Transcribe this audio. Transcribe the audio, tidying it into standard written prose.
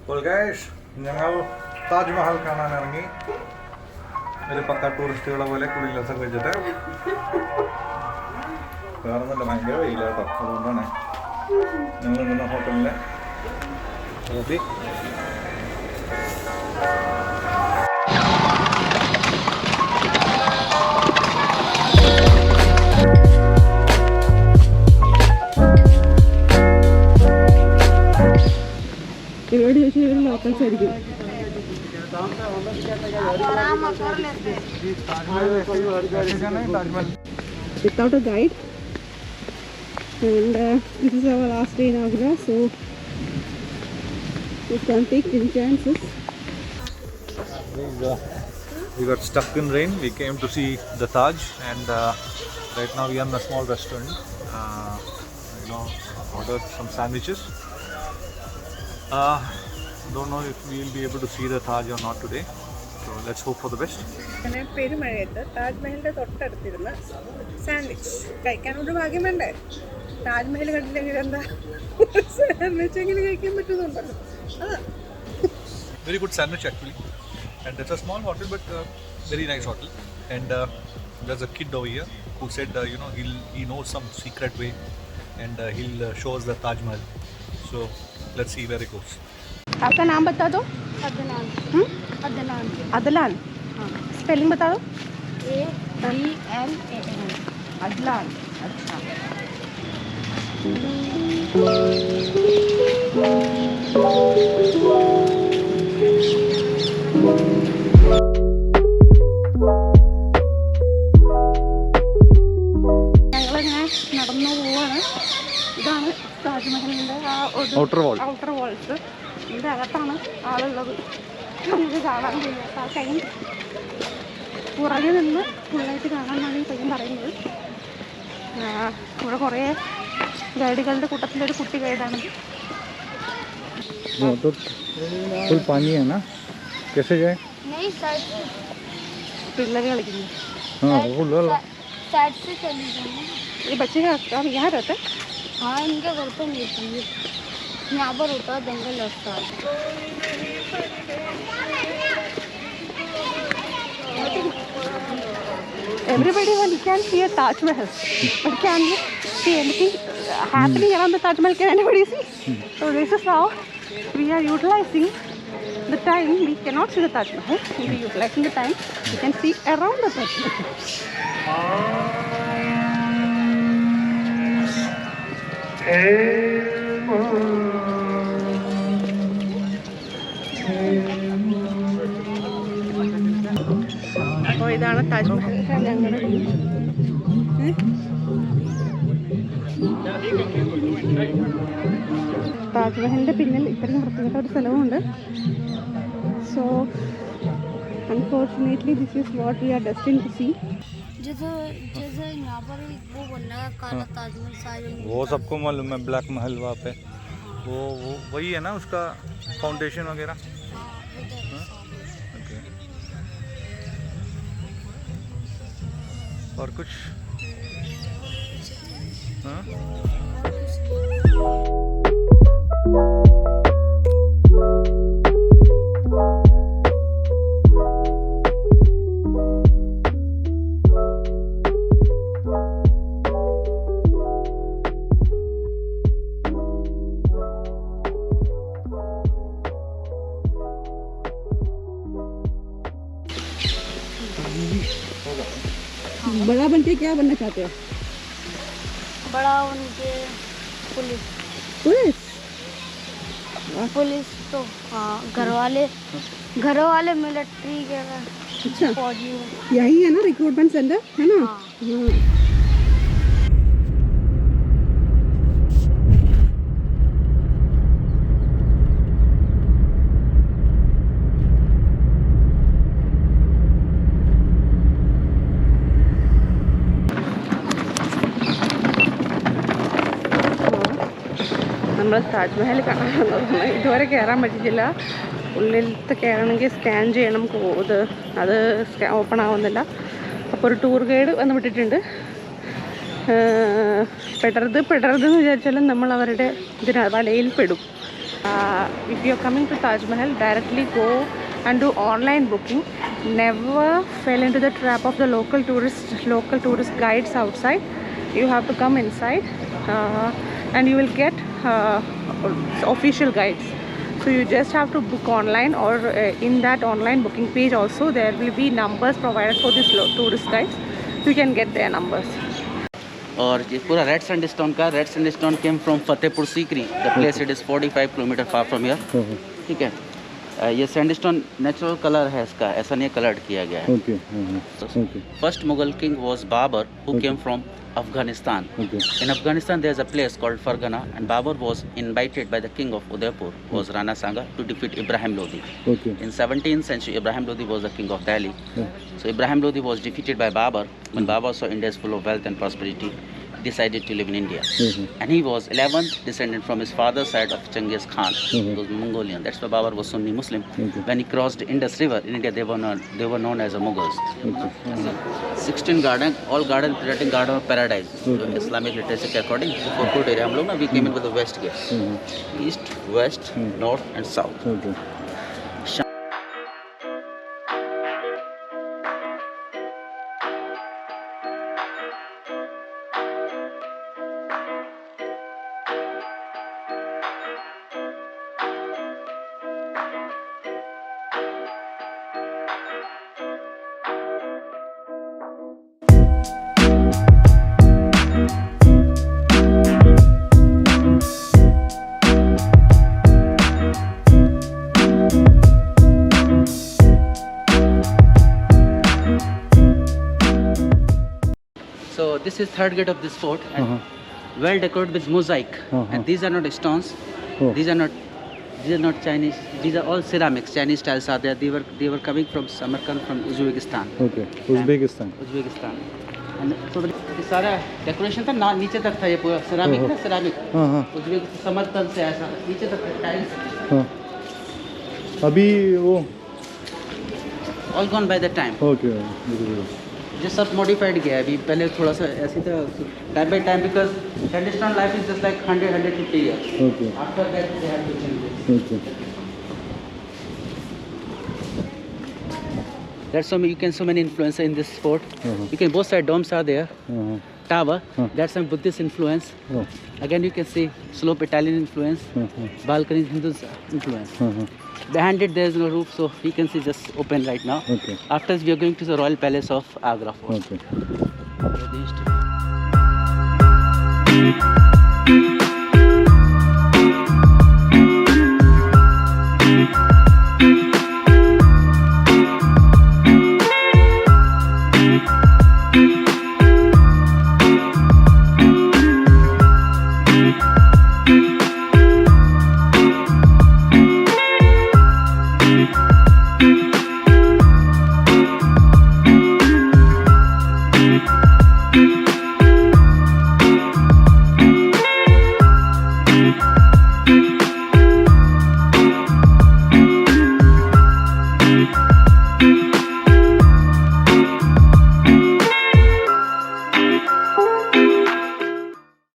Well guys, ഞങ്ങൾ താജ്മഹൽ കാണാൻ ഇറങ്ങി. ഒരു പക്ക ടൂറിസ്റ്റുകളെ പോലെ കുളിയിലൊക്കെ വെച്ചിട്ട് വേറൊന്നുമില്ല, ഭയങ്കര വെയിലാട്ടോ. അതുകൊണ്ടാണ് ഞങ്ങൾ നിന്ന ഹോട്ടലിലെ ഊതി. പരിപാടി വെച്ച് ലോക്കൽസ് ആയിരിക്കും. Without a guide, and this is our last day in Agra, so we can't take any chances. We got stuck in rain. We came to see the Taj, and right now we are in a small restaurant. Ordered some sandwiches. Don't know if we will be able to see the Taj or not today. So let's hope for the best. അങ്ങനെ പെരുമഴയത്ത് താജ്മഹലിൻ്റെ തൊട്ടടുത്തിരുന്ന് sandwich കഴിക്കാനൊരു ഭാഗ്യം വേണ്ടേ? താജ്മഹൽ കണ്ടില്ലെങ്കിൽ എന്താ sandwich എങ്ങനെ കഴിക്കാൻ പറ്റുന്നുണ്ടല്ലോ. Very good sandwich actually, and it's a small hotel but very nice hotel. And there's a kid over here who said he knows some secret way, and he'll show us the Taj Mahal. So let's see where it goes. आपका नाम बता दो. अदनान. अदनान. अदलान. हाँ. Spelling बता दो. ADLAN. अदलान. अच्छा. ഞങ്ങളിങ്ങനെ നടന്നു പോവാണ്. ഇതാണ് താജ്മഹലിൻ്റെ Outer wall. Outer walls. ഇതിൻ്റെ അകത്താണ് ആളുള്ളത്. നമുക്ക് കാണാൻ കഴിയും. ആ ടൈം പുറകെ നിന്ന് ഫുള്ളായിട്ട് കാണാമെന്നാണ് ഈ പയ്യൻ പറയുന്നത്. ഇവിടെ കുറേ ഗൈഡുകളുടെ കൂട്ടത്തിലൊരു കുട്ടി ഗൈഡാണ്. फुल पानी है ना, कैसे जाए? नहीं साइड से. पिल्लर കളിക്കുന്നു. हाँ फुल वाला. साइड से चली जाना. ये बच्चे का यहाँ रहते हैं? हाँ इनके घर पे नहीं चाहिए. यहाँ पर होता है जंगल रास्ता. Everybody can see a Taj Mahal, but can you see anything happening around the Taj Mahal? Can anybody see? So this is how we are utilizing the time. We cannot see the Taj Mahal. We are utilizing the time. We can see around the Taj Mahal. അപ്പോൾ ഇതാണ് താജ്മഹൽ. ഞങ്ങളുടെ താജ്മഹലിൻ്റെ പിന്നിൽ ഇത്രയും വൃത്തികെട്ട ഒരു സ്ഥലവുമുണ്ട്. So unfortunately this is what we are destined to see. जैसे यहाँ पर वो बनना है काला ताजमहल सारे. वो सबको मालूम है, ब्लैक महल वहाँ पे वो वही है ना, उसका फाउंडेशन वगैरह. ओके. और कुछ हाँ? बड़ा बन के क्या बनना चाहते हो? बड़ा उनके पुलिस. पुलिस? पुलिस तो हाँ, घर वाले मिलिट्री के अच्छा, फौजी. यही है ना रिक्रूटमेंट सेंटर, है ना? हाँ. നമ്മൾ താജ്മഹൽ കാണാൻ വന്നതാണ്. ഇതുവരെ കയറാൻ പറ്റിയില്ല. ഉള്ളിലത്തെ കയറണമെങ്കിൽ സ്കാൻ ചെയ്യണം കോഡ്. അത് ഓപ്പൺ ആവുന്നില്ല. അപ്പോൾ ഒരു ടൂർ ഗൈഡ് വന്ന് വിട്ടിട്ടുണ്ട്. പെടരുതെന്ന് വിചാരിച്ചാലും നമ്മൾ അവരുടെ വലയിൽ പെടും. If you're coming to Taj Mahal, directly go and do online booking. Never fell into the trap of the local tourist guides outside. You have to come inside and you will get official guides. So you just have to book online, or in that online booking page also there will be numbers provided for these tourist guides. You can get their numbers. और ये पूरा red sandstone का, red sandstone came from Fatehpur Sikri, the place it is 45 kilometre far from here. ठीक है. ये sandstone natural colour है इसका, ऐसा नहीं कलर्ड किया गया है. First Mughal king was Babur, who came from Afghanistan. In Afghanistan there is a place called Fargana, and Babur was invited by the king of Udaipur, was Rana Sanga, to defeat Ibrahim Lodi. In 17th century, Ibrahim Lodi was the king of Delhi. So Ibrahim Lodi was defeated by Babur. When Babur saw India is full of wealth and prosperity, decided to live in India. And he was 11th descendant from his father's side of Genghis Khan, who was Mongolian. That's why Babur was Sunni Muslim. When he crossed Indus River in India, they were known as the Mughals. 16 garden, all garden representing garden of paradise. Islamic literature के according to four area हम लोग ना, we came in with the west gate, east, west, north and south. So this is third gate of this fort, and well decorated with mosaic. And these are not stones. These are not Chinese. These are all ceramics. Chinese tiles are there. They were coming from Samarkand, from Uzbekistan. Uzbekistan. And so the सारा decoration था ना, नीचे तक था ये पूरा ceramic ना, ceramic. Uzbek Samarkand से ऐसा नीचे तक tiles. अभी वो all gone by the time. जो सब modified किया है अभी. पहले थोड़ा सा ऐसी था, time by time, because traditional life is just like 100-150 years. After that they have to change it. That's you can so many influences in this fort. You can both side domes are there. Tower. That's some Buddhist influence. Again you can see slope Italian influence. Balconies Hindu influence. Behind it there is no roof, so you can see just open right now. After this we are going to the Royal Palace of Agra Fort.